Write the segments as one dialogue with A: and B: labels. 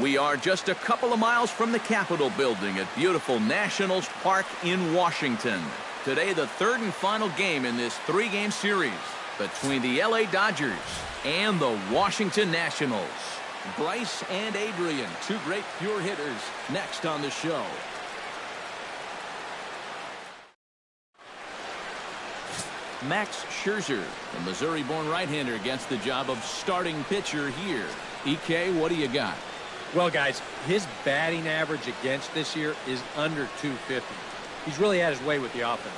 A: We are just a couple of miles from the Capitol building at beautiful Nationals Park in Washington. Today, the third and final game in this three-game series between the LA Dodgers and the Washington Nationals. Bryce and Adrian, two great pure hitters, next on the show. Max Scherzer, the Missouri-born right-hander, gets the job of starting pitcher here. EK, what do you got?
B: Well, guys, his batting average against this year is under 250. He's really had his way with the offense.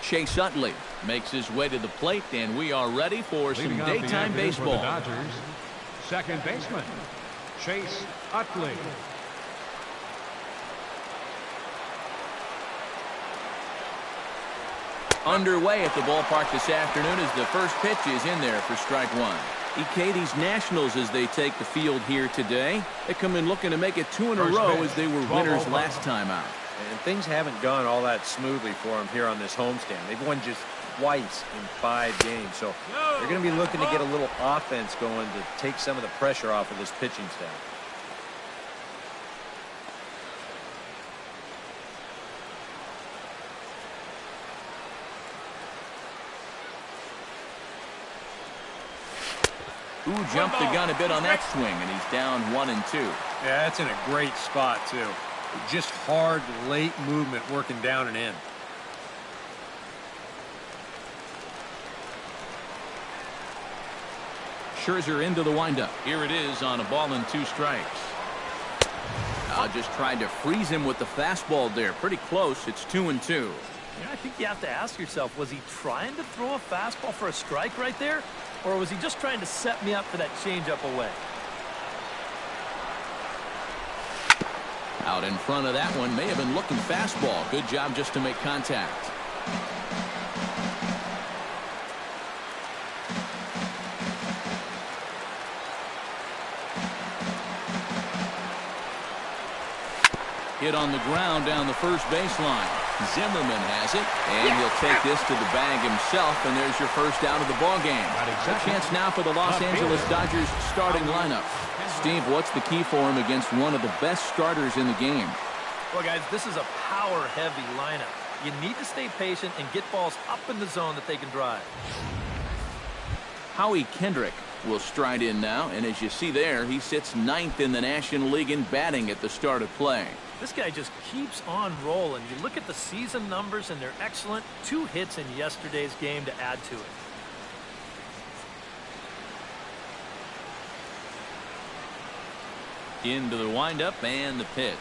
A: Chase Utley makes his way to the plate, and we are ready for some daytime baseball.
C: For the Dodgers, second baseman, Chase Utley.
A: Underway at the ballpark this afternoon as the first pitch is in there for strike one. EK, these Nationals, as they take the field here today, they come in looking to make it two in a row as they were winners last time out.
B: And things haven't gone all that smoothly for them here on this homestand. They've won just twice in 5 games, so they're going to be looking to get a little offense going to take some of the pressure off of this pitching staff.
A: Ooh, jumped the gun a bit on that swing, and he's down 1-2.
B: Yeah, that's in a great spot, too. Just hard, late movement working down and in.
A: Scherzer into the windup. Here it is on a ball and 2 strikes. Just tried to freeze him with the fastball there. Pretty close. It's 2-2.
D: I think you have to ask yourself, was he trying to throw a fastball for a strike right there? Or was he just trying to set me up for that changeup away?
A: Out in front of that one, may have been looking fastball. Good job just to make contact. Hit on the ground down the first baseline. Zimmerman has it, and he'll take this to the bag himself, and there's your first out of the ballgame. A chance now for the Los Angeles Dodgers starting lineup. Steve, what's the key for him against one of the best starters in the game?
D: Well, guys, this is a power-heavy lineup. You need to stay patient and get balls up in the zone that they can drive.
A: Howie Kendrick will stride in now, and as you see there, he sits 9th in the National League in batting at the start of play.
D: This guy just keeps on rolling. You look at the season numbers, and they're excellent. 2 hits in yesterday's game to add to it.
A: Into the windup and the pitch.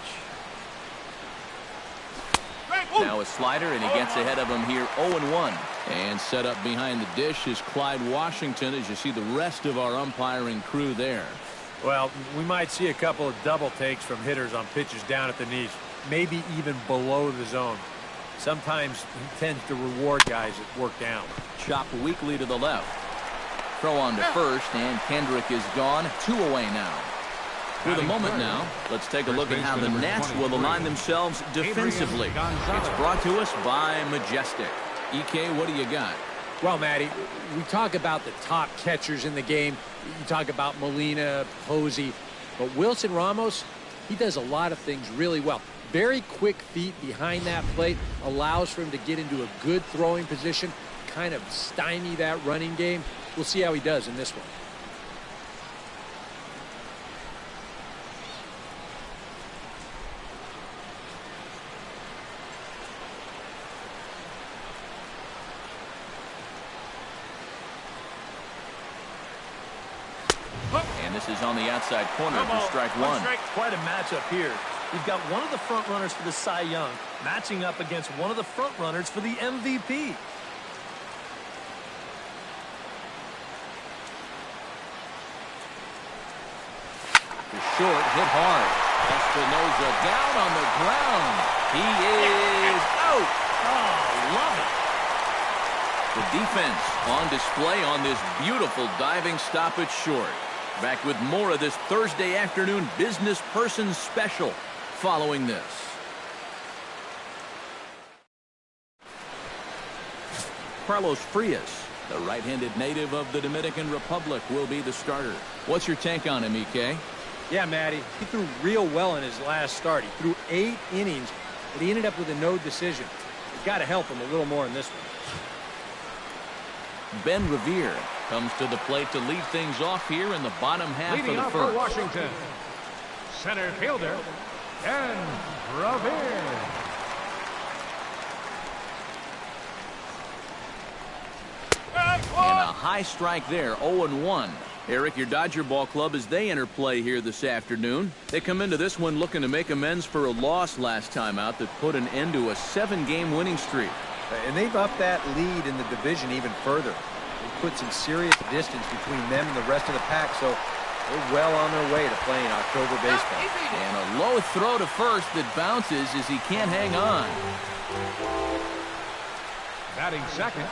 A: Now a slider, and he gets ahead of him here 0-1. And set up behind the dish is Clyde Washington, as you see the rest of our umpiring crew there.
B: Well, we might see a couple of double takes from hitters on pitches down at the knees, maybe even below the zone. Sometimes he tends to reward guys that work down.
A: Chop weakly to the left. Throw on to first, and Kendrick is gone. 2 away now. For the moment now, let's take a look at how the Nats will align themselves defensively. It's brought to us by Majestic. EK, what do you got?
B: Well, Matty, we talk about the top catchers in the game. You talk about Molina, Posey, but Wilson Ramos, he does a lot of things really well. Very quick feet behind that plate, allows for him to get into a good throwing position, kind of stymie that running game. We'll see how he does in this one.
A: This is on the outside corner for strike one.
D: Quite a matchup here. You've got one of the front runners for the Cy Young matching up against one of the front runners for the MVP.
A: The short hit hard. Espinosa down on the ground. He is out.
D: Oh, love it.
A: The defense on display on this beautiful diving stoppage short. Back with more of this Thursday afternoon business person special following this. Carlos Frias The right-handed native of the Dominican Republic will be the starter. What's your take on him, EK?
B: Yeah, Matty, he threw real well in his last start. He threw 8 innings, but he ended up with a no decision. You've got to help him a little more in this one.
A: Ben Revere comes to the plate to lead things off here in the bottom half
C: Leading
A: of the
C: off for
A: first.
C: Washington, center fielder, Ben Revere.
A: And a high strike there, 0-1. Eric, your Dodger ball club, as they enter play here this afternoon. They come into this one looking to make amends for a loss last time out that put an end to a 7-game winning streak.
B: And they've upped that lead in the division even further. They've put some serious distance between them and the rest of the pack, so they're well on their way to playing October baseball.
A: And a low throw to first that bounces as he can't hang on.
C: Batting second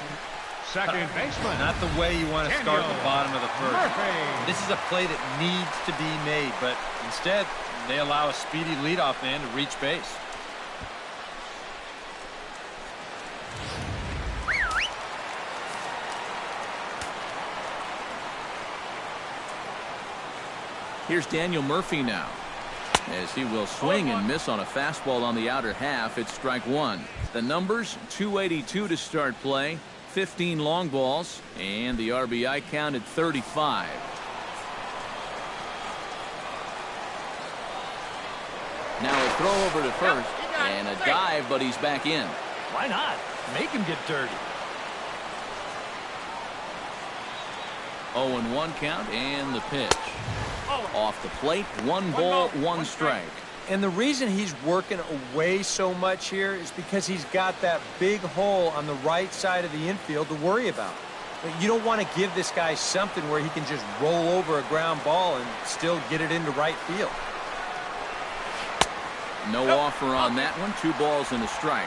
C: baseman.
E: Not the way you want to start the bottom of the first.
C: Murphy.
E: This is a play that needs to be made, but instead they allow a speedy leadoff man to reach base.
A: Here's Daniel Murphy now, as he will swing and miss on a fastball on the outer half. It's strike 1. The numbers, 282 to start play, 15 long balls, and the RBI count at 35. Now a throw over to first, and a dive, but he's back in.
D: Why not? Make him get dirty.
A: 0-1 count, and the pitch. Off the plate, 1 ball, 1 strike.
B: And the reason he's working away so much here is because he's got that big hole on the right side of the infield to worry about. But you don't want to give this guy something where he can just roll over a ground ball and still get it into right field.
A: No offer on that one. 2 balls and a strike.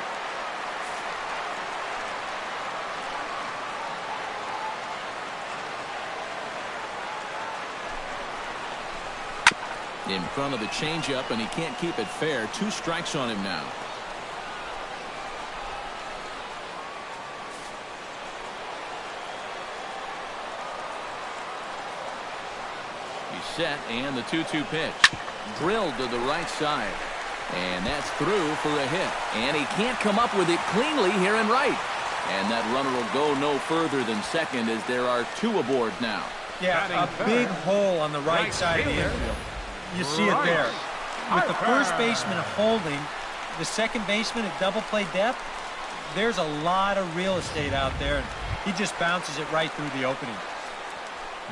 A: In front of the changeup, and he can't keep it fair. 2 strikes on him now. He's set, and the 2-2 pitch. Drilled to the right side. And that's through for a hit. And he can't come up with it cleanly here in right. And that runner will go no further than second, as there are 2 aboard now.
B: Yeah, a big hole on the right side of the infield. You see it there. With the first baseman holding, the second baseman at double play depth, there's a lot of real estate out there, and he just bounces it right through the opening.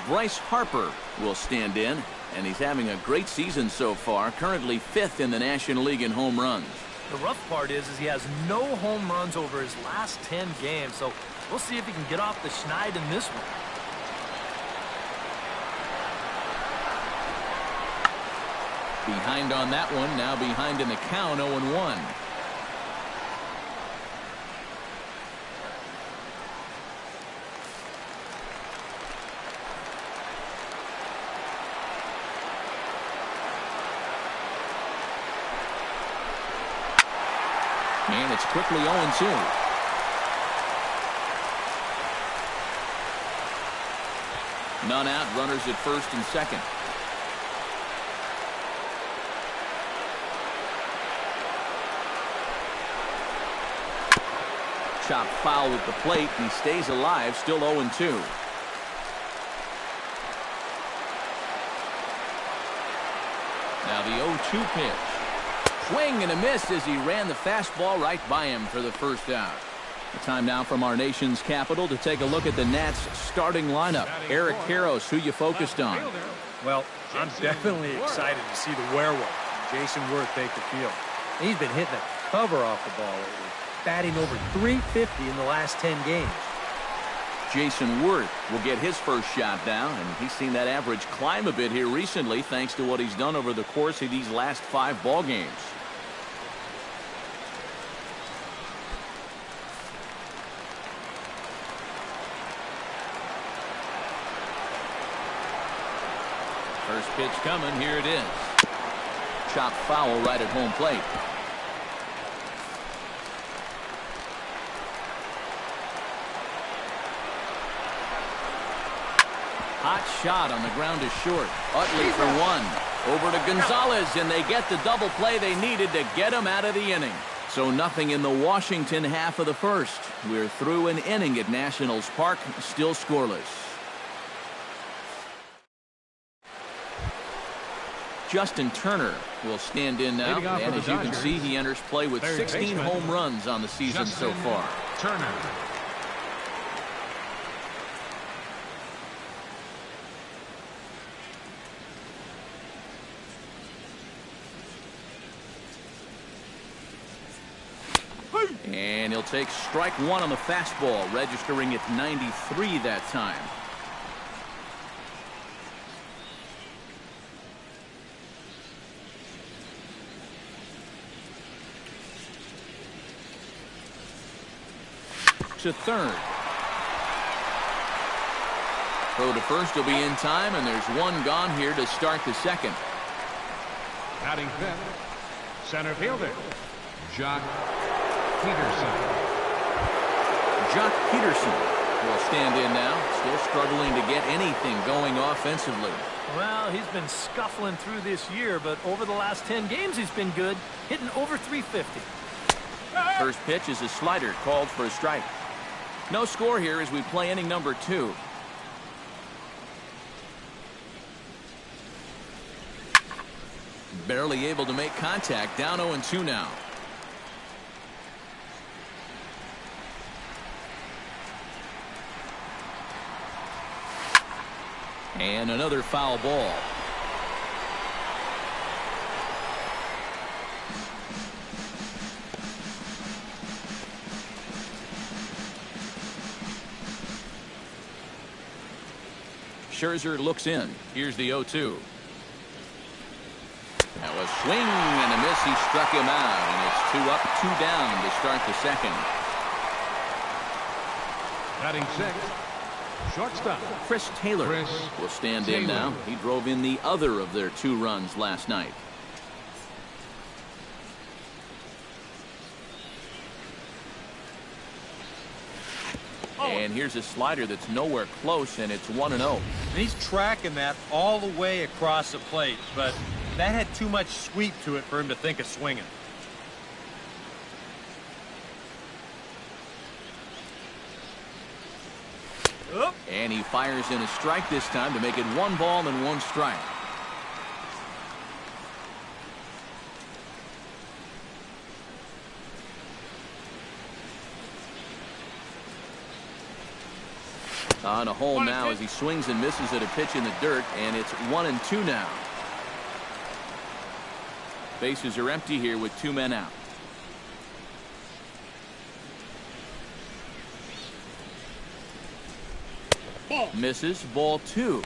A: Bryce Harper will stand in, and he's having a great season so far, currently 5th in the National League in home runs.
D: The rough part is he has no home runs over his last 10 games, so we'll see if he can get off the schneid in this one.
A: Behind on that one, now behind in the count, 0-1. And it's quickly 0-2. None out, runners at first and second. Chopped foul at the plate, and he stays alive, still 0-2. Now the 0-2 pitch. Swing and a miss as he ran the fastball right by him for the first out. The time now from our nation's capital to take a look at the Nats starting lineup. Eric Karros, who you focused on?
B: Well, I'm definitely excited to see the werewolf, Jason Worth, take the field. He's been hitting a cover off the ball lately, batting over .350 in the last 10 games.
A: Jason Worth will get his first shot down, and he's seen that average climb a bit here recently thanks to what he's done over the course of these last 5 ball games. First pitch coming, here it is. Chopped foul right at home plate. hot shot on the ground is short. Utley for one. Over to Gonzalez, and they get the double play they needed to get him out of the inning. So nothing in the Washington half of the first. We're through an inning at Nationals Park, still scoreless. Justin Turner will stand in now, and as you can see, he enters play with 16 home runs on the season so far.
C: Turner.
A: And he'll take strike one on the fastball, registering at 93 that time. To third. Throw to first will be in time, and there's one gone here to start the second.
C: Batting fifth, center fielder, Jock Peterson.
A: Jock Peterson will stand in now, still struggling to get anything going offensively.
D: Well, he's been scuffling through this year, but over the last 10 games he's been good, hitting over 350.
A: First pitch is a slider called for a strike. No score here as we play inning number 2. Barely able to make contact, down 0-2 now. And another foul ball. Scherzer looks in. Here's the 0-2. That was swing and a miss. He struck him out, and it's 2 up, 2 down to start the second.
C: Batting sixth, shortstop.
A: Chris Taylor will stand in now. He drove in the other of their 2 runs last night. And here's a slider that's nowhere close, and it's 1-0.
E: He's tracking that all the way across the plate, but that had too much sweep to it for him to think of swinging.
A: And he fires in a strike this time to make it 1 ball and 1 strike. On a hole now as he swings and misses at a pitch in the dirt, and it's 1-2 now. Bases are empty here with 2 men out. Misses, ball 2.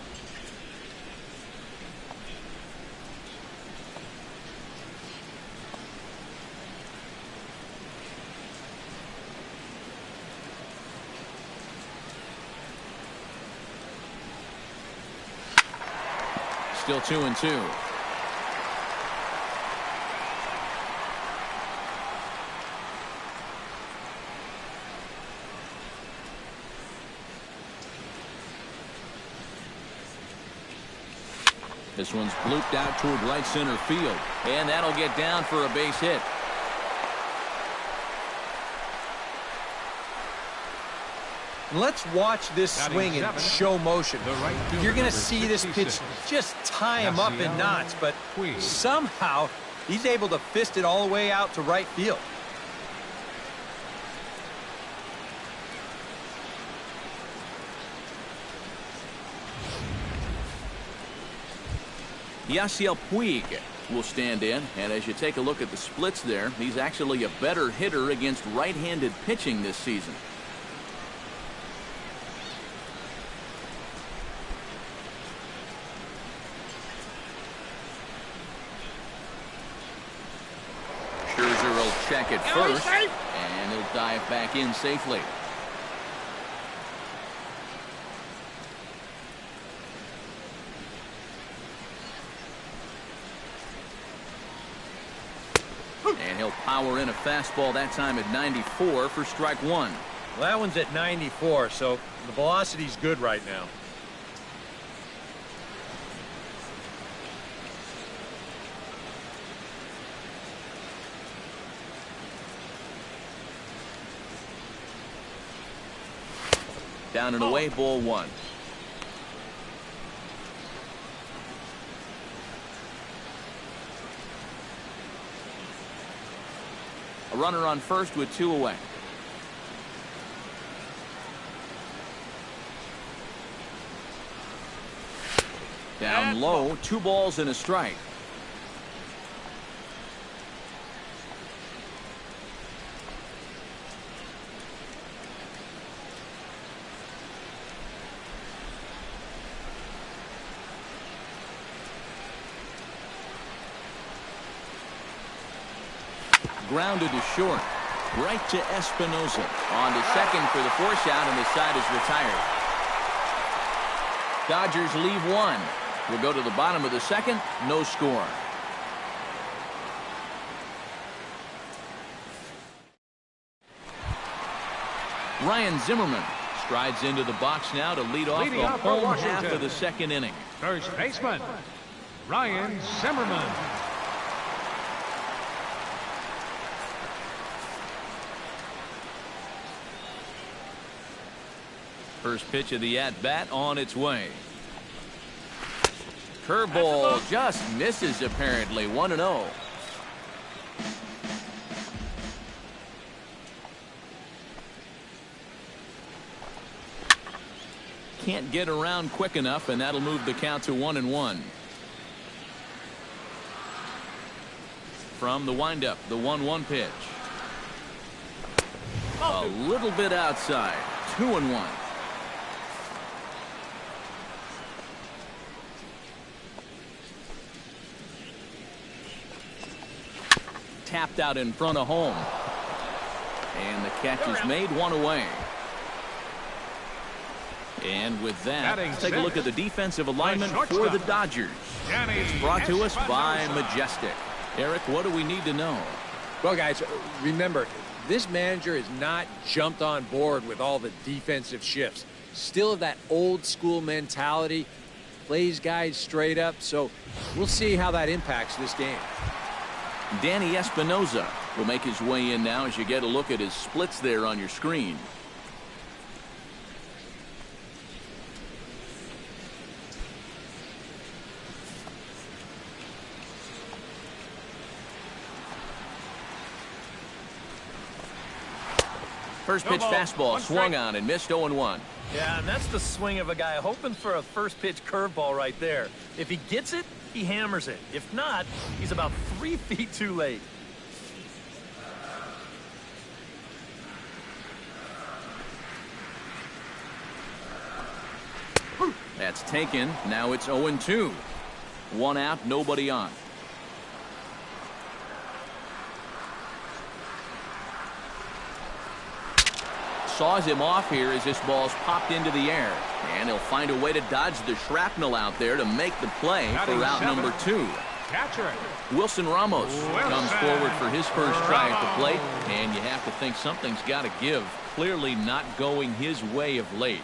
A: Still 2-2. This one's blooped out toward right center field, and that'll get down for a base hit.
E: Let's watch this swing in show motion. You're going to see this pitch just tie him up in knots, but somehow he's able to fist it all the way out to right field.
A: Yasiel Puig will stand in, and as you take a look at the splits there, he's actually a better hitter against right-handed pitching this season. Scherzer will check it first, and he'll dive back in safely. And he'll power in a fastball that time at 94 for strike 1.
E: Well, that one's at 94, so the velocity's good right now.
A: Down and away, ball one. A runner on first with 2 away. Down low, 2 balls and a strike. Grounded to short. Right to Espinosa. On to second for the force out, and the side is retired. Dodgers leave 1. We'll go to the bottom of the second. No score. Ryan Zimmerman strides into the box now to lead off the home half of the second inning.
C: First baseman, Ryan Zimmerman.
A: First pitch of the at-bat on its way. Curveball just misses apparently. 1-0. Can't get around quick enough, and that'll move the count to 1-1. From the windup, the 1-1 pitch. A little bit outside. 2-1. Tapped out in front of home. And the catch is made. 1 away. And with that, let's take a look at the defensive alignment for the Dodgers. It's brought to us by Majestic. Eric, what do we need to know?
B: Well, guys, remember, this manager has not jumped on board with all the defensive shifts. Still that old school mentality, plays guys straight up. So we'll see how that impacts this game.
A: Danny Espinosa will make his way in now as you get a look at his splits there on your screen. First pitch fastball swung on and missed. 0-1.
D: Yeah, and that's the swing of a guy hoping for a first pitch curveball right there. If he gets it, he hammers it. If not, he's about 3 feet too late.
A: That's taken. Now it's 0-2. 1 out, nobody on. Saws him off here as this ball's popped into the air. And he'll find a way to dodge the shrapnel out there to make the play for route number 2.
C: Catcher.
A: Wilson Ramos comes forward for his first try at the plate. And you have to think something's got to give. Clearly not going his way of late.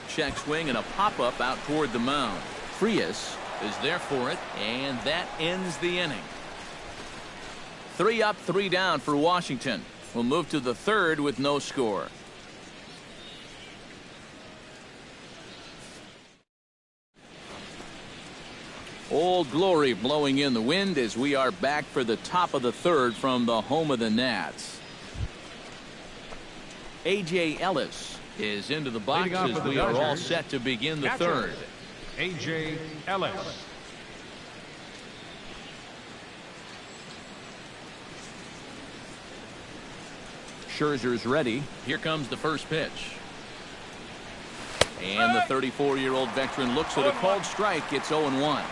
A: Check swing and a pop-up out toward the mound. Frias is there for it, and that ends the inning. 3 up, 3 down for Washington. We'll move to the third with no score. Old Glory blowing in the wind as we are back for the top of the third from the home of the Nats. A.J. Ellis is into the box as we are all set to begin the third.
C: A.J. Ellis.
A: Scherzer's ready. Here comes the first pitch. And the 34-year-old veteran looks at a called strike. It's 0-1.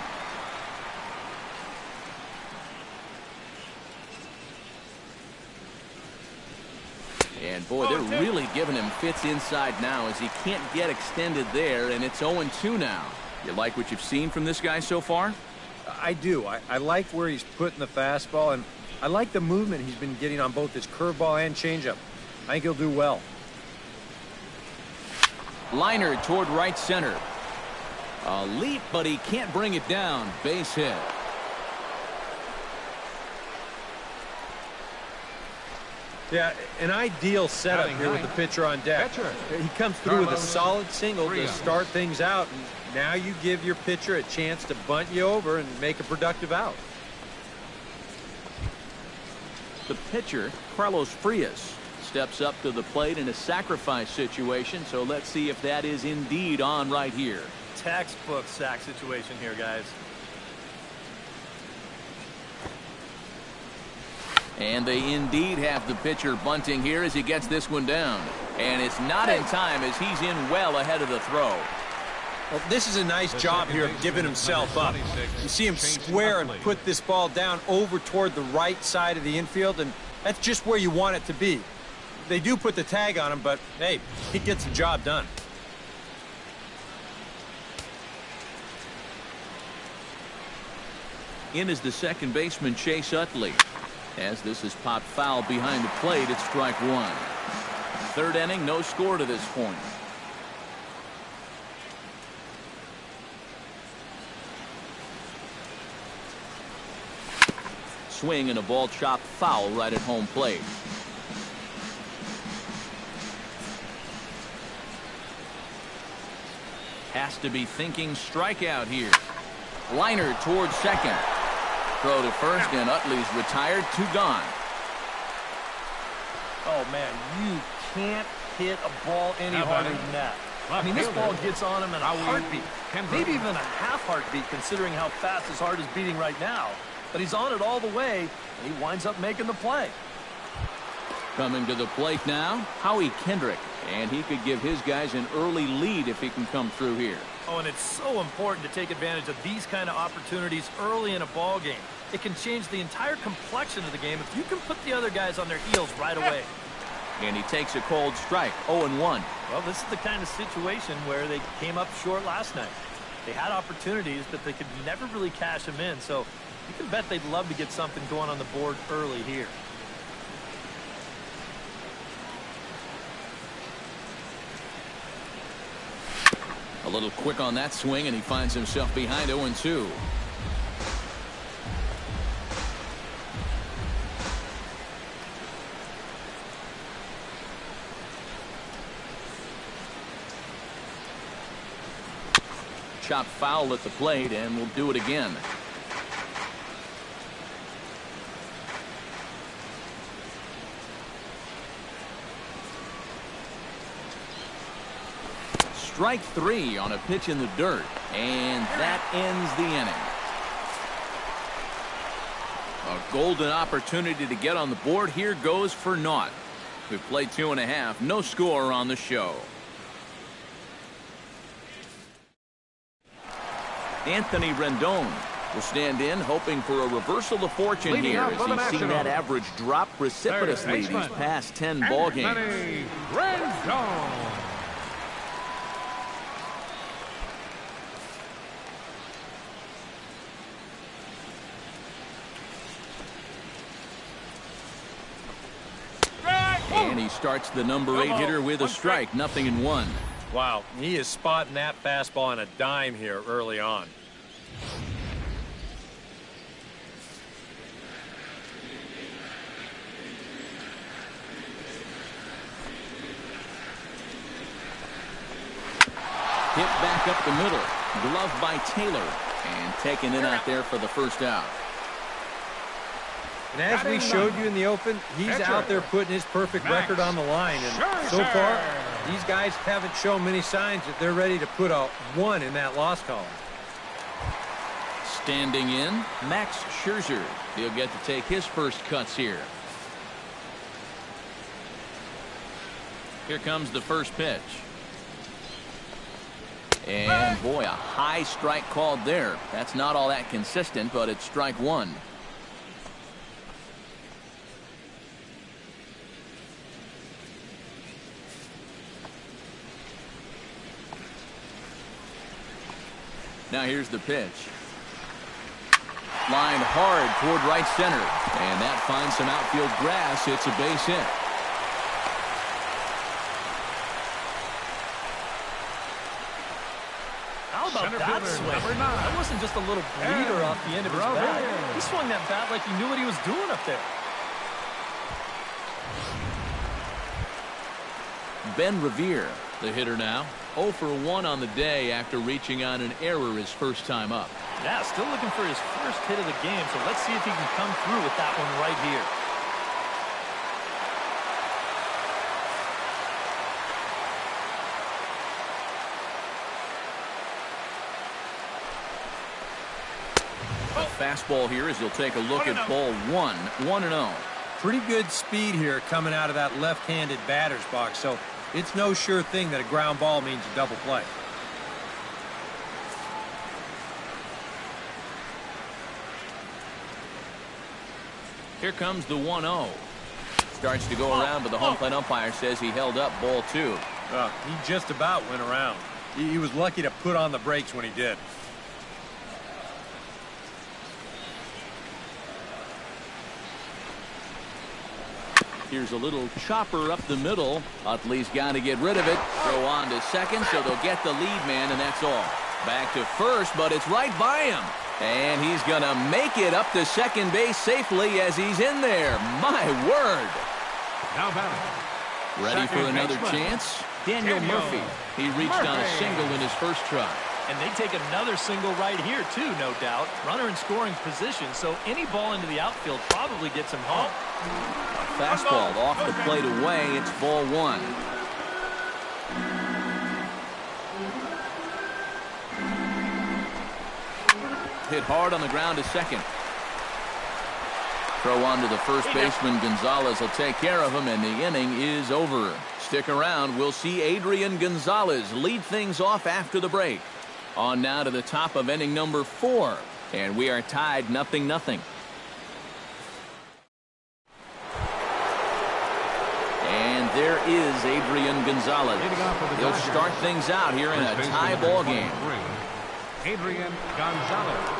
A: And boy, they're really giving him fits inside now as he can't get extended there, and it's 0-2 now. You like what you've seen from this guy so far?
E: I do. I like where he's putting the fastball, and I like the movement he's been getting on both his curveball and changeup. I think he'll do well.
A: Liner toward right center. A leap, but he can't bring it down. Base hit.
E: Yeah, an ideal setup here with the pitcher on deck. He comes through with a solid single to start things out, and now you give your pitcher a chance to bunt you over and make a productive out.
A: The pitcher, Carlos Frias, steps up to the plate in a sacrifice situation, so let's see if that is indeed on right here.
D: Textbook sack situation here, guys.
A: And they indeed have the pitcher bunting here as he gets this one down. And it's not in time as he's in well ahead of the throw.
E: Well, this is a nice job here of giving himself up. You see him square and put this ball down over toward the right side of the infield, and that's just where you want it to be. They do put the tag on him, but, hey, he gets the job done.
A: In is the second baseman, Chase Utley. As this is popped foul behind the plate, it's strike one. Third inning, no score to this point. Swing and a ball chopped foul right at home plate. Has to be thinking strikeout here. Liner towards second. Throw to first, and Utley's retired. 2 gone.
D: Oh, man, you can't hit a ball any harder than that. I mean, this ball gets on him in a heartbeat, maybe even a half heartbeat, considering how fast his heart is beating right now. But he's on it all the way, and he winds up making the play.
A: Coming to the plate now, Howie Kendrick, and he could give his guys an early lead if he can come through here.
D: Oh, and it's so important to take advantage of these kind of opportunities early in a ball game. It can change the entire complexion of the game if you can put the other guys on their heels right away.
A: And he takes a cold strike, 0-1.
D: Well, this is the kind of situation where they came up short last night. They had opportunities, but they could never really cash them in, so you can bet they'd love to get something going on the board early here.
A: A little quick on that swing, and he finds himself behind 0-2. Chop foul at the plate, and we'll do it again. Strike 3 on a pitch in the dirt, and that ends the inning. A golden opportunity to get on the board here goes for naught. We've played 2.5, no score on the show. Anthony Rendon will stand in, hoping for a reversal of fortune here as he's seen that average drop precipitously these past 10 ball games.
C: Rendon.
A: And he starts the number 8 hitter with a strike, 0-1.
E: Wow, he is spotting that fastball on a dime here early on.
A: Hit back up the middle. Gloved by Taylor. And taken in out there for the first out.
E: And as we showed you in the open, he's out there putting his perfect record on the line. And so far, these guys haven't shown many signs that they're ready to put a 1 in that loss column.
A: Standing in, Max Scherzer. He'll get to take his first cuts here. Here comes the first pitch. And boy, a high strike called there. That's not all that consistent, but it's strike 1. Now here's the pitch. Lined hard toward right center. And that finds some outfield grass. It's a base hit.
D: How about that swing? That wasn't just a little bleeder off the end of his bat. He swung that bat like he knew what he was doing up there.
A: Ben Revere, the hitter now. 0 for 1 on the day after reaching on an error his first time up.
D: Yeah, still looking for his first hit of the game, so let's see if he can come through with that one right here.
A: A fastball here as he'll take a look at ball 1, 1-0.
E: Pretty good speed here coming out of that left-handed batter's box, so it's no sure thing that a ground ball means a double play.
A: Here comes the 1-0. Starts to go around, but the home plate umpire says he held up ball 2.
E: He just about went around. He was lucky to put on the brakes when he did.
A: Here's a little chopper up the middle. Utley's got to get rid of it. Throw on to second, so they'll get the lead man, and that's all. Back to first, but it's right by him. And he's going to make it up to second base safely as he's in there. My word.
C: Now batting.
A: Ready for another chance? Daniel Murphy. He reached on a single in his first try.
D: And they take another single right here, too, no doubt. Runner in scoring position, so any ball into the outfield probably gets him home.
A: Fastball off the plate away. It's ball 1. Hit hard on the ground to second. Throw on to the first baseman. Gonzalez will take care of him, and the inning is over. Stick around. We'll see Adrian Gonzalez lead things off after the break. On now to the top of inning number 4, and we are tied 0-0. And there is Adrian Gonzalez. He'll start things out here in a tie ball game.
C: Adrian Gonzalez.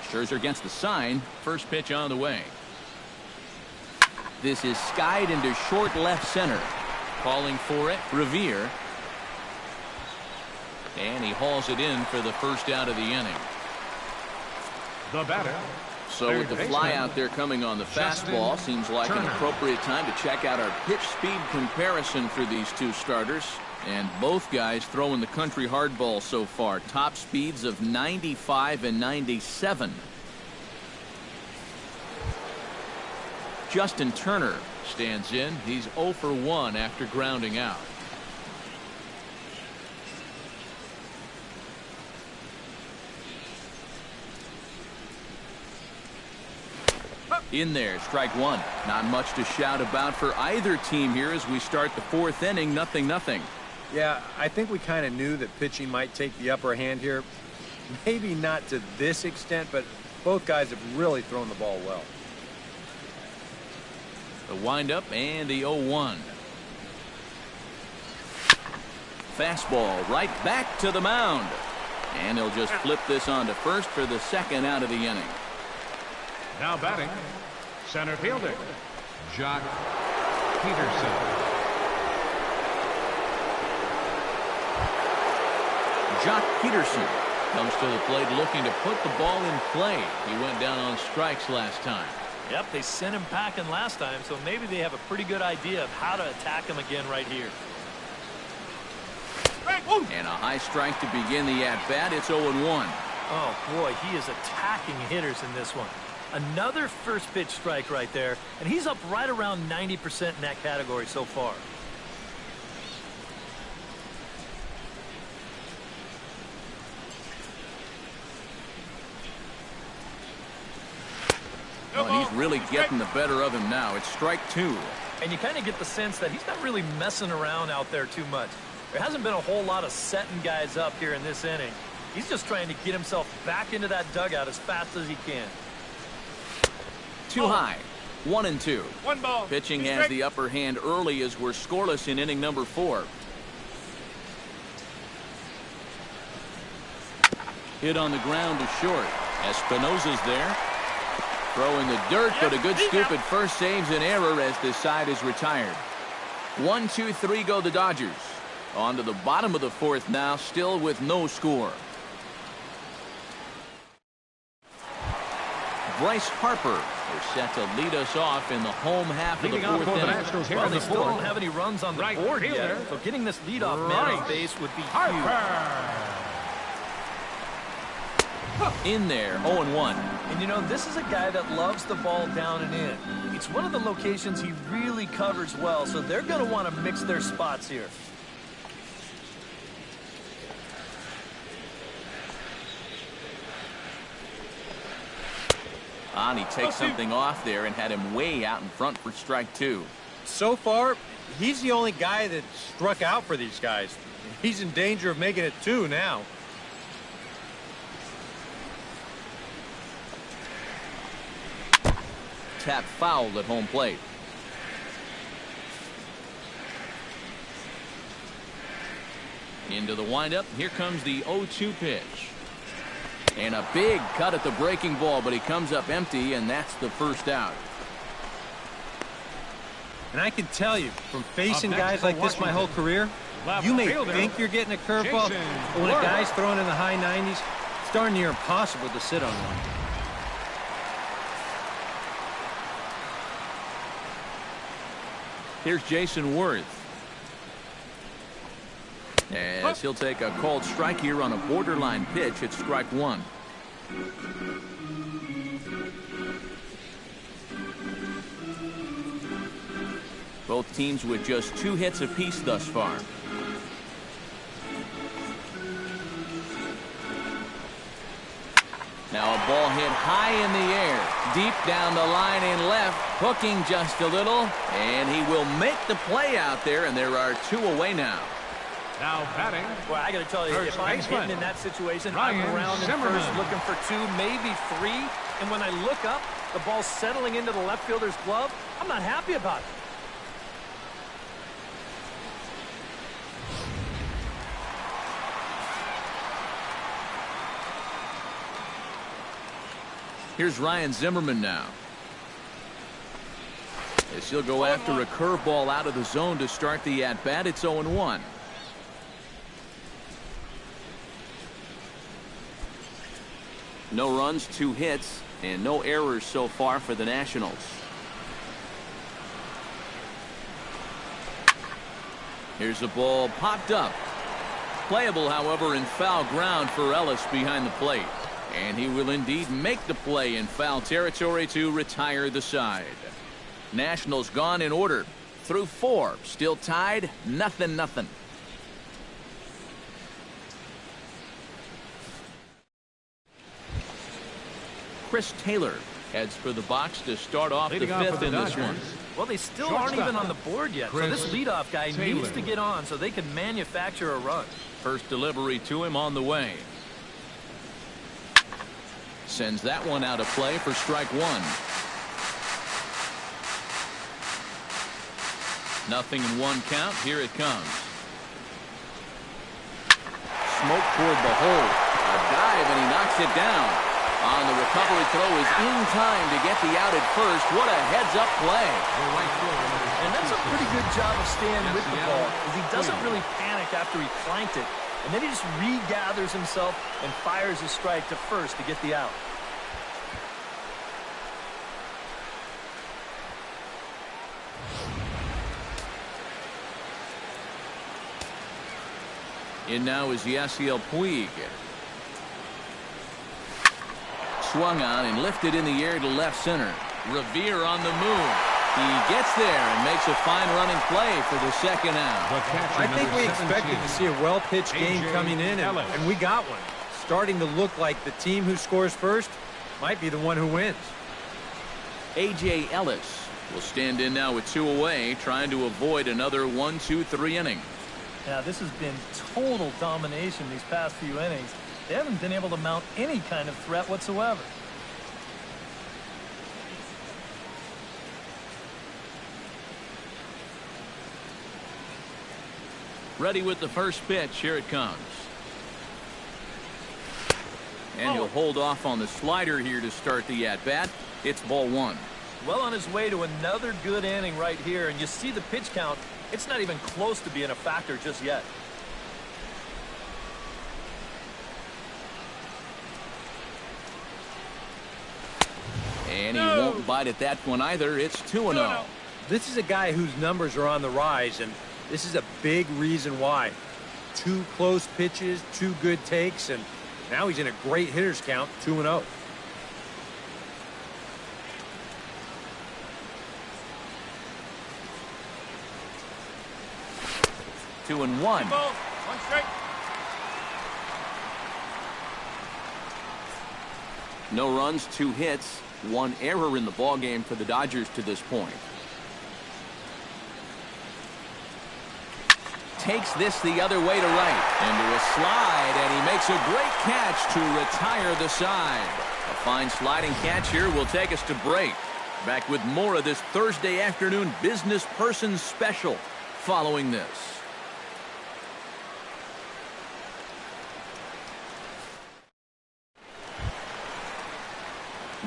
A: Scherzer gets the sign. First pitch on the way. This is skied into short left center. Calling for it, Revere. And he hauls it in for the first out of the inning.
C: The batter.
A: So with the fly out there coming on the fastball, seems like an appropriate time to check out our pitch speed comparison for these two starters. And both guys throwing the country hardball so far. Top speeds of 95 and 97. Justin Turner stands in. He's 0 for 1 after grounding out. In there, strike 1. Not much to shout about for either team here as we start the 4th inning. 0-0.
E: Yeah, I think we kind of knew that pitching might take the upper hand here. Maybe not to this extent, but both guys have really thrown the ball well.
A: The windup and the 0-1. Fastball right back to the mound. And he'll just flip this on to first for the second out of the inning.
C: Now batting, center fielder, Jock Peterson.
A: Jock Peterson comes to the plate looking to put the ball in play. He went down on strikes last time.
D: Yep, they sent him packing last time, so maybe they have a pretty good idea of how to attack him again right here.
A: And a high strike to begin the at-bat. It's 0-1.
D: Oh, boy, he is attacking hitters in this one. Another first pitch strike right there, and he's up right around 90% in that category so far.
A: Well, and he's really getting the better of him now. It's strike 2.
D: And you kind of get the sense that he's not really messing around out there too much. There hasn't been a whole lot of setting guys up here in this inning. He's just trying to get himself back into that dugout as fast as he can.
A: Too high. 1-2.
C: 1 ball.
A: Pitching has the upper hand early as we're scoreless in inning number 4. Hit on the ground to short. Espinosa's there. Throwing the dirt, but a good scoop at first saves an error as this side is retired. 1-2-3 go the Dodgers. On to the bottom of the fourth now, still with no score. Bryce Harper is set to lead us off in the home half of the fourth inning.
D: Well, they still don't have any runs on the board yet, so getting this leadoff man on base would be huge.
A: In there, 0-1.
D: And you know, this is a guy that loves the ball down and in. It's one of the locations he really covers well, so they're going to want to mix their spots here.
A: And he takes something off there and had him way out in front for strike two.
E: So far, he's the only guy that struck out for these guys. He's in danger of making it two now.
A: Tap fouled at home plate. Into the windup. Here comes the 0-2 pitch. And a big cut at the breaking ball, but he comes up empty, and that's the first out.
E: And I can tell you, from facing guys like this my whole career, you may think you're getting a curveball, but when a guy's throwing in the high 90s, it's darn near impossible to sit on one.
A: Here's Jason Worth. As he'll take a called strike here on a borderline pitch at strike one. Both teams with just 2 hits apiece thus far. Now a ball hit high in the air, deep down the line in left, hooking just a little, and he will make the play out there, and there are 2 away now.
C: Now batting.
D: Well, I got to tell you, if I'm hitting in that situation, I'm around in first looking for 2, maybe 3, and when I look up, the ball's settling into the left fielder's glove. I'm not happy about it.
A: Here's Ryan Zimmerman now. As he'll go after a curveball out of the zone to start the at-bat. It's 0-1. No runs, 2 hits, and no errors so far for the Nationals. Here's a ball popped up. Playable, however, in foul ground for Ellis behind the plate. And he will indeed make the play in foul territory to retire the side. Nationals gone in order. Through 4. Still tied. 0-0. Chris Taylor heads for the box to start off the 5th in this one.
D: Well, they still aren't even on the board yet. So this leadoff guy needs to get on so they can manufacture a run.
A: First delivery to him on the way. Sends that one out of play for strike 1. 0-1 count. Here it comes. Smoke toward the hole. A dive, and he knocks it down. On the recovery throw is in time to get the out at first. What a heads-up play.
D: And that's a pretty good job of staying with the ball, because he doesn't really panic after he planked it. And then he just regathers himself and fires a strike to first to get the out.
A: In now is Yasiel Puig. Swung on and lifted in the air to left center. Revere on the move. He gets there and makes a fine running play for the second out.
E: I think we expected to see a well-pitched game coming in, and we got one. Starting to look like the team who scores first might be the one who wins.
A: A.J. Ellis will stand in now with 2 away, trying to avoid another 1-2-3 inning.
D: Yeah, this has been total domination these past few innings. They haven't been able to mount any kind of threat whatsoever.
A: Ready with the first pitch. Here it comes. And he'll hold off on the slider here to start the at-bat. It's ball 1.
D: Well on his way to another good inning right here, and you see the pitch count. It's not even close to being a factor just yet.
A: And he won't bite at that one either. It's 2-0.
E: This is a guy whose numbers are on the rise, and this is a big reason why. 2 close pitches, 2 good takes, and now he's in a great hitter's count, 2-0.
A: Two and one.
C: One strike.
A: No runs, 2 hits, 1 error in the ballgame for the Dodgers to this point. Takes this the other way to right. Into a slide, and he makes a great catch to retire the side. A fine sliding catch here will take us to break. Back with more of this Thursday afternoon business person special following this.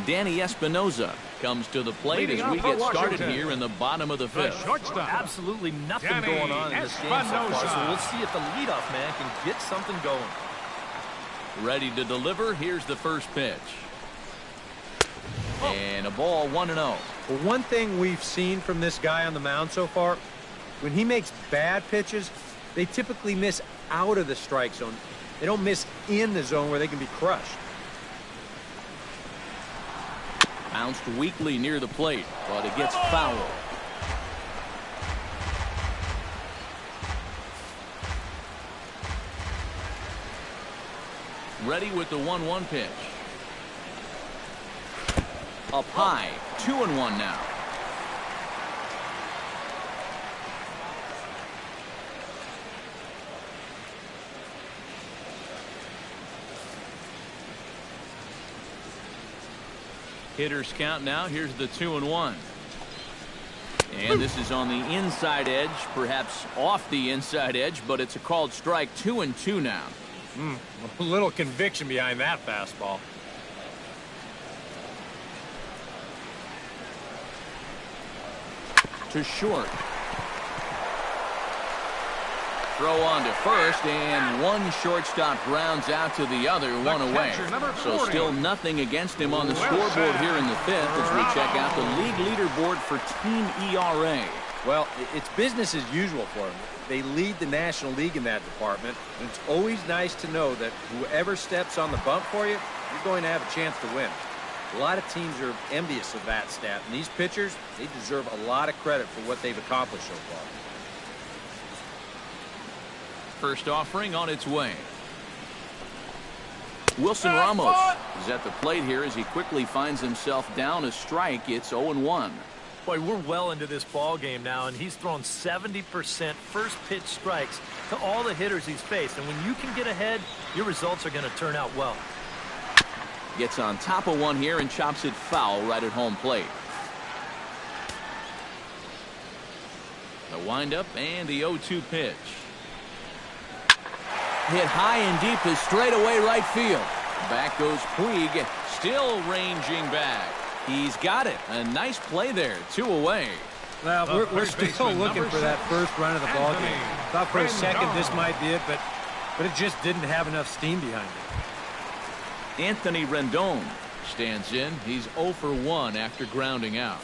A: Danny Espinoza comes to the plate as we get started here in the bottom of the 5th.
D: Absolutely nothing going on in this game so far, so we'll see if the leadoff man can get something going.
A: Ready to deliver. Here's the first pitch. And a ball, 1-0.
E: Well, one thing we've seen from this guy on the mound so far, when he makes bad pitches, they typically miss out of the strike zone. They don't miss in the zone where they can be crushed.
A: Bounced weakly near the plate, but it gets foul. Ready with the 1-1 pitch. Up high, 2-1 now. Hitters count now. Here's the 2-1. And this is on the inside edge, perhaps off the inside edge, but it's a called strike. 2-2 now.
E: A little conviction behind that fastball.
A: To short. Throw on to first, and one shortstop grounds out to the other, one away. So still nothing against him on the scoreboard here in the 5th as we check out the league leaderboard for team ERA.
E: Well, it's business as usual for them. They lead the National League in that department, and it's always nice to know that whoever steps on the bump for you, you're going to have a chance to win. A lot of teams are envious of that stat, and these pitchers, they deserve a lot of credit for what they've accomplished so far.
A: First offering on its way. Wilson Ramos is at the plate here as he quickly finds himself down a strike. It's 0-1.
D: Boy, we're well into this ball game now, and he's thrown 70% first pitch strikes to all the hitters he's faced. And when you can get ahead, your results are going to turn out well.
A: Gets on top of one here and chops it foul right at home plate. The windup and the 0-2 pitch. Hit high and deep to straightaway right field. Back goes Puig, still ranging back. He's got it. A nice play there. 2 away.
E: Well, we're still looking for that first run of the ball game. Thought for a second this might be it, but it just didn't have enough steam behind it.
A: Anthony Rendon stands in. He's 0 for 1 after grounding out.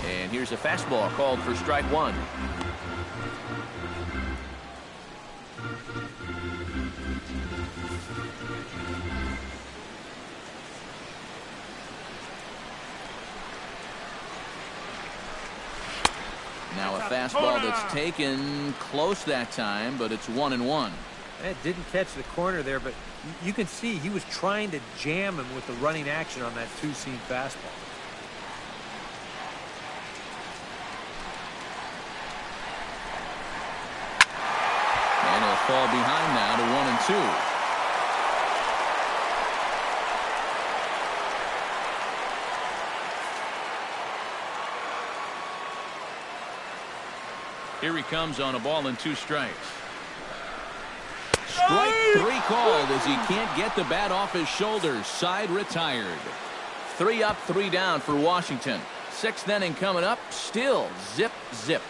A: And here's a fastball called for strike 1. Now a fastball that's taken close that time, but it's 1-1.
E: It didn't catch the corner there, but you can see he was trying to jam him with the running action on that two-seam fastball.
A: And he'll fall behind now to 1-2. Here he comes on a ball and 2 strikes. Strike 3 called as he can't get the bat off his shoulders. Side retired. 3 up, 3 down for Washington. 6th inning coming up. Still zip, zip.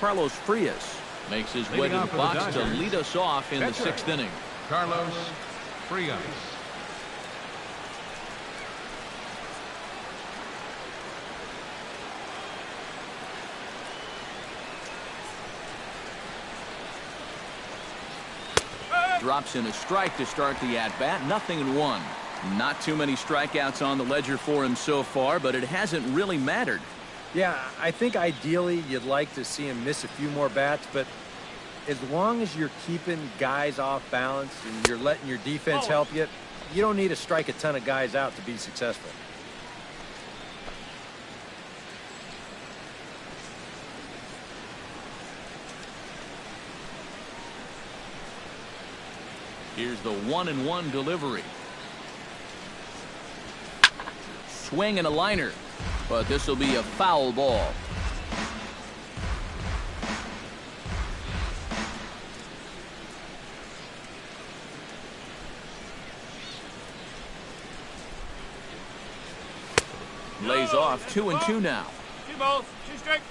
A: Carlos Frias makes his way to the box to lead us off in the 6th inning.
C: Carlos Frias.
A: Drops in a strike to start the at-bat. 0-1. Not too many strikeouts on the ledger for him so far, but it hasn't really mattered.
E: Yeah, I think ideally you'd like to see him miss a few more bats, but as long as you're keeping guys off balance and you're letting your defense help you, you don't need to strike a ton of guys out to be successful.
A: Here's the 1-1 delivery. Swing and a liner, but this will be a foul ball. Lays off 2-2 now.
F: 2 balls, 2 strikes.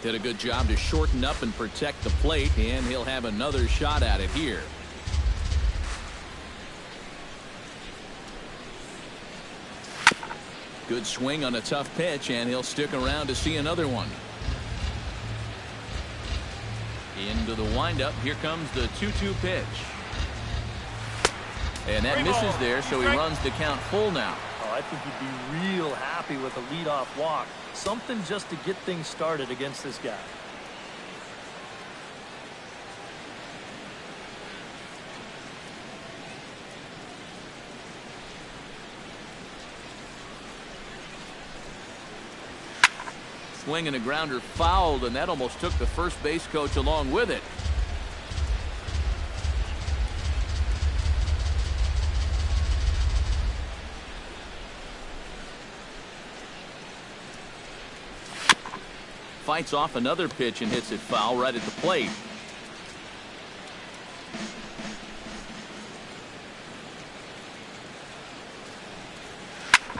A: Did a good job to shorten up and protect the plate, and he'll have another shot at it here. Good swing on a tough pitch, and he'll stick around to see another one. Into the windup. Here comes the 2-2 pitch. And that misses there, so he runs the count full now.
D: Oh, I think he'd be real happy with a leadoff walk. Something just to get things started against this guy.
A: Swing and a grounder fouled, and that almost took the first base coach along with it. Fights off another pitch and hits it foul right at the plate.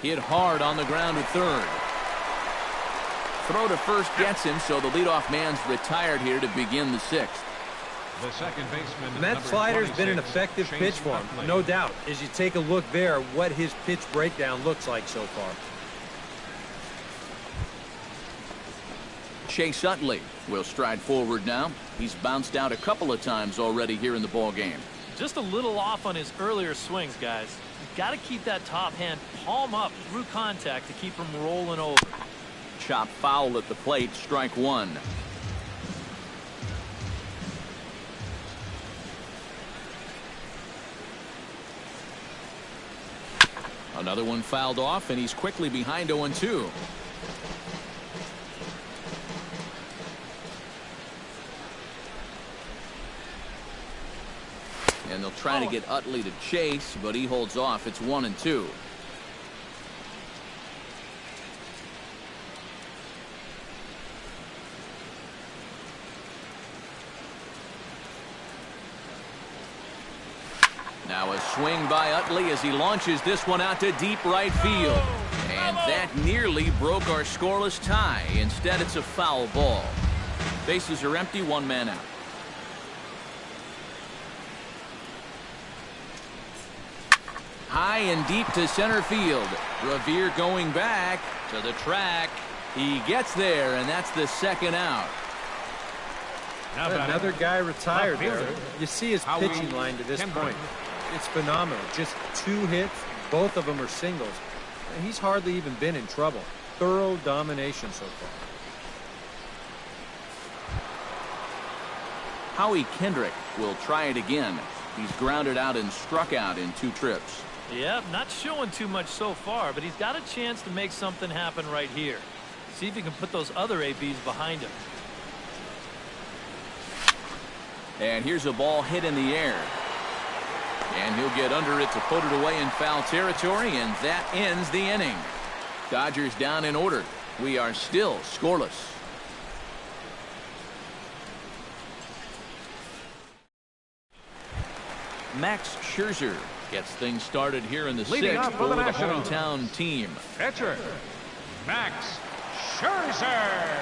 A: Hit hard on the ground at third. Throw to first gets him, so the leadoff man's retired here to begin the 6th.
C: The second baseman.
E: And that slider's been an effective pitch for him, no doubt. As you take a look there, what his pitch breakdown looks like so far.
A: Chase Utley will stride forward now. He's bounced out a couple of times already here in the ball game.
D: Just a little off on his earlier swings, guys. You've got to keep that top hand palm up through contact to keep him rolling over.
A: Chop foul at the plate, strike 1. Another one fouled off, and he's quickly behind 0-2. And they'll try to get Utley to chase, but he holds off. It's 1-2. Now a swing by Utley as he launches this one out to deep right field. And that nearly broke our scoreless tie. Instead, it's a foul ball. Bases are empty, 1 man out. High and deep to center field. Revere going back to the track. He gets there, and that's the 2nd out.
E: Another guy retired there. You see his pitching line to this point. It's phenomenal. Just 2 hits. Both of them are singles. And he's hardly even been in trouble. Thorough domination so far.
A: Howie Kendrick will try it again. He's grounded out and struck out in 2 trips.
D: Yeah, not showing too much so far, but he's got a chance to make something happen right here. See if he can put those other ABs behind him.
A: And here's a ball hit in the air. And he'll get under it to put it away in foul territory, and that ends the inning. Dodgers down in order. We are still scoreless. Max Scherzer gets things started here in the sixth for the hometown team.
C: Pitcher, Max Scherzer.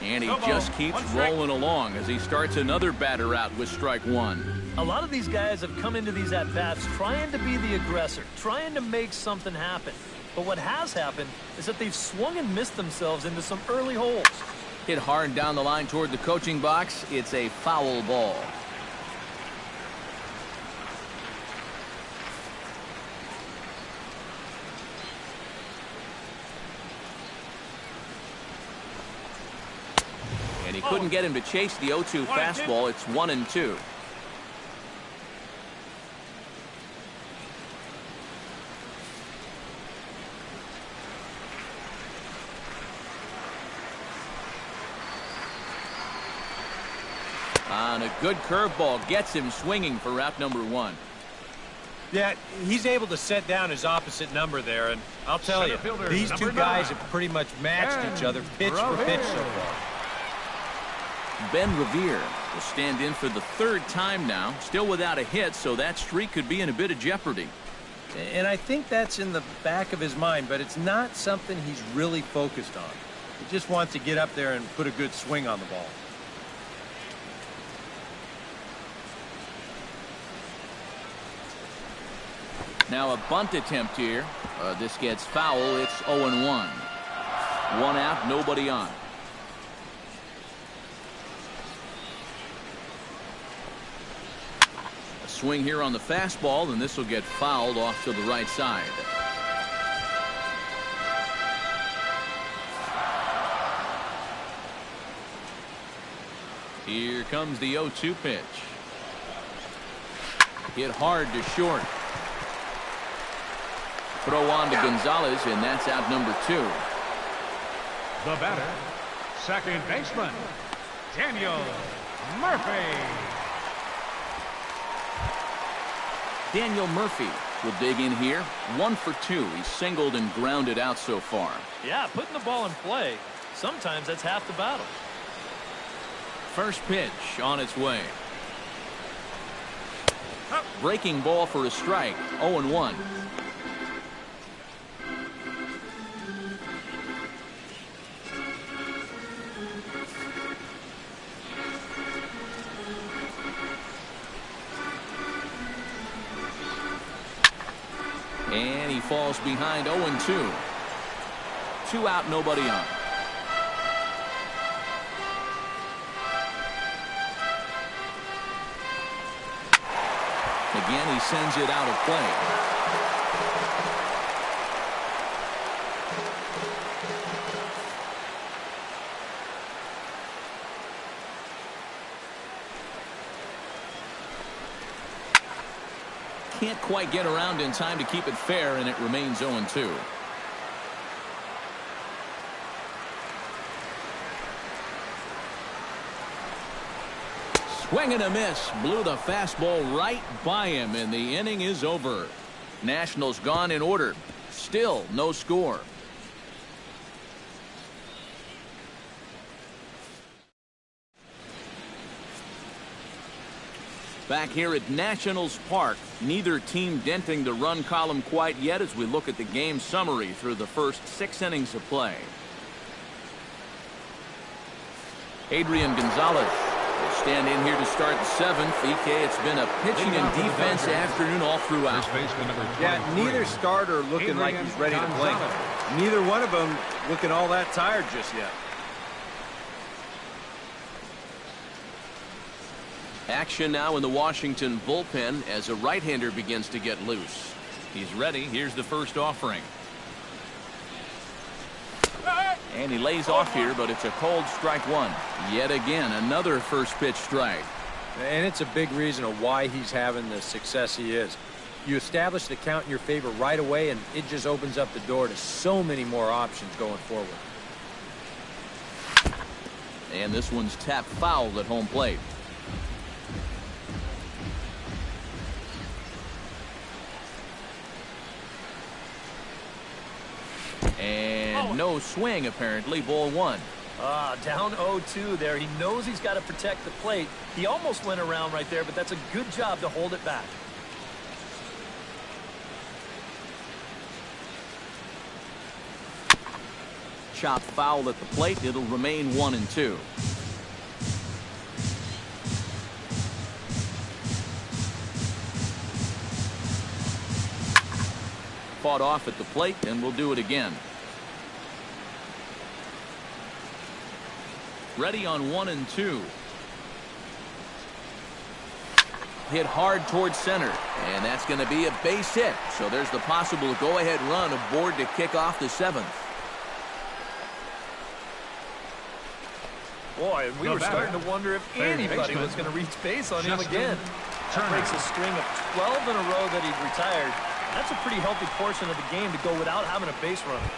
A: And he just keeps rolling along as he starts another batter out with strike one.
D: A lot of these guys have come into these at-bats trying to be the aggressor, trying to make something happen. But what has happened is that they've swung and missed themselves into some early holes.
A: Hit hard down the line toward the coaching box. It's a foul ball. And he couldn't get him to chase the 0-2 fastball. It's 1-2. And a good curveball gets him swinging for out number one.
E: Yeah, he's able to set down his opposite number there, and I'll tell you, these two guys have pretty much matched each other pitch for pitch so far.
A: Ben Revere will stand in for the third time now, still without a hit, so that streak could be in a bit of jeopardy.
E: And I think that's in the back of his mind, but it's not something he's really focused on. He just wants to get up there and put a good swing on the ball.
A: Now a bunt attempt here. This gets foul. It's 0-1. One out, nobody on. A swing here on the fastball, and this will get fouled off to the right side. Here comes the 0-2 pitch. Hit hard to short. Throw on to Gonzalez, and that's out number two.
C: The batter, second baseman, Daniel Murphy.
A: Daniel Murphy will dig in here. 1 for 2. He's singled and grounded out so far.
D: Yeah, putting the ball in play, sometimes that's half the battle.
A: First pitch on its way. Breaking ball for a strike. 0-1. And he falls behind 0-2. 2 out, nobody on. Again, he sends it out of play. Can't quite get around in time to keep it fair, and it remains 0-2. Swing and a miss. Blew the fastball right by him, and the inning is over. Nationals gone in order. Still no score. Back here at Nationals Park, neither team denting the run column quite yet as we look at the game summary through the first 6 innings of play. Adrian Gonzalez will stand in here to start the 7th. EK, it's been a pitching and defense afternoon all throughout.
E: Yeah, neither starter looking like he's ready to play. Neither one of them looking all that tired just yet.
A: Action now in the Washington bullpen as a right-hander begins to get loose. He's ready. Here's the first offering. And he lays off here, but it's a cold strike one. Yet again, another first pitch strike.
E: And it's a big reason of why he's having the success he is. You establish the count in your favor right away, and it just opens up the door to so many more options going forward.
A: And this one's tapped foul at home plate. And no swing, apparently. Ball one.
D: Down 0-2 there. He knows he's got to protect the plate. He almost went around right there, but that's a good job to hold it back.
A: Chop foul at the plate. It'll remain 1-2. Fought off at the plate, and we'll do it again. Ready on 1-2. Hit hard towards center, and that's going to be a base hit. So there's the possible go-ahead run aboard to kick off the 7th.
D: Boy, we were starting to wonder if anybody was going to reach base on him again. That breaks a string of 12 in a row that he'd retired. That's a pretty healthy portion of the game to go without having a base runner.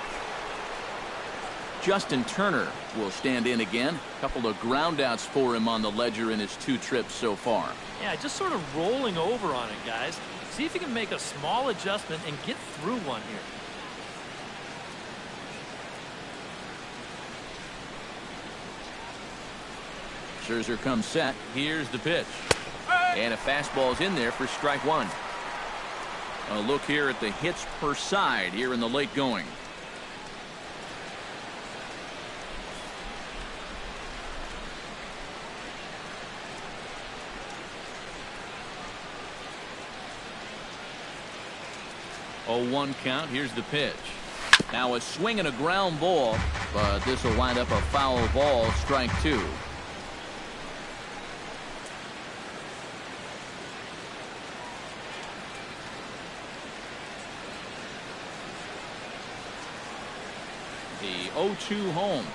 A: Justin Turner will stand in again. A couple of groundouts for him on the ledger in his 2 trips so far.
D: Yeah, just sort of rolling over on it, guys. See if you can make a small adjustment and get through one here.
A: Scherzer comes set. Here's the pitch. And a fastball's in there for strike 1. A look here at the hits per side here in the late going. Oh, 1 count. Here's the pitch. Now a swing and a ground ball, but this will wind up a foul ball. Strike 2. The 0-2 home.